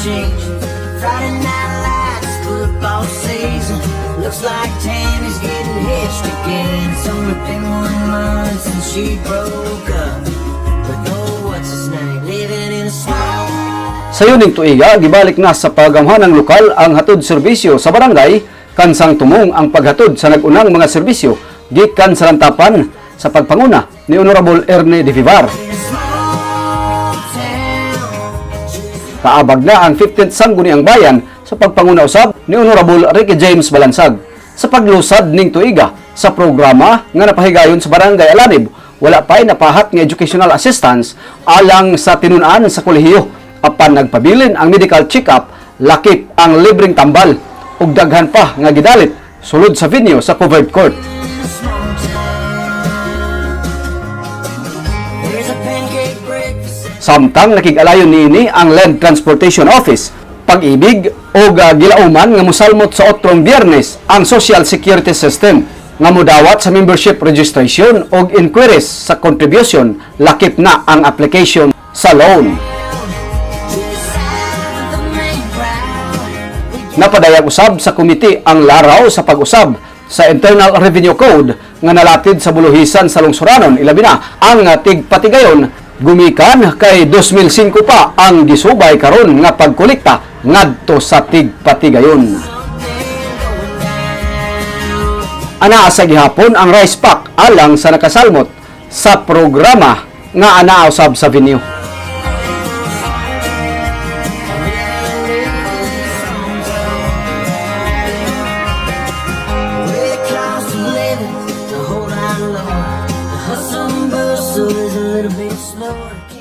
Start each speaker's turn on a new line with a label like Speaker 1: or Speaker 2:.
Speaker 1: changing. Friday night lights, football season. Looks like Tammy's getting hitched again. It's only been 1 month since she broke up with what's his name, living in a small.
Speaker 2: Sa yuning tuiga, gibalik na sa pagamhan ng lokal ang hatod serbisyo sa barangay, kansang tumong ang paghatod sa nagunang mga serbisyo gikan sa lantapan sa pagpanguna ni Honorable Ernie De Vivar. Kaabag na ang 15th Sangguniang Bayan sa pagpanguna usab ni Honorable Ricky James Balansag sa paglusad ning tuiga sa programa nga napahigayon sa Barangay Alanib. Wala pa'y napahat nga educational assistance alang sa tinun-an sa kolehiyo apan nagpabilin ang medical check-up, lakip ang libreng tambal ug daghan pa nga gidalit sulod sa venue sa covered court. Samtang nakig-alayon niini ang Land Transportation Office, Pag-ibig o gilauman nga mosalmot sa otrong Biyernes ang Social Security System nga modawat sa membership registration o inquiries sa contribution, lakip na ang application sa loan. Napadayag usab sa komite ang laraw sa pag-usab sa Internal Revenue Code nga nalatid sa buluhisan sa lungsuranon, ilabi na ang tigpatigayon. Gumikan kay 2005 pa ang gisubay karon nga pagkolekta ngadto sa tigpatigayon. Anaa sa gihapon ang rice pack alang sa nakasalmot sa programa nga anaa usab sa venue.
Speaker 1: Hustle and bustle is a little bit slower.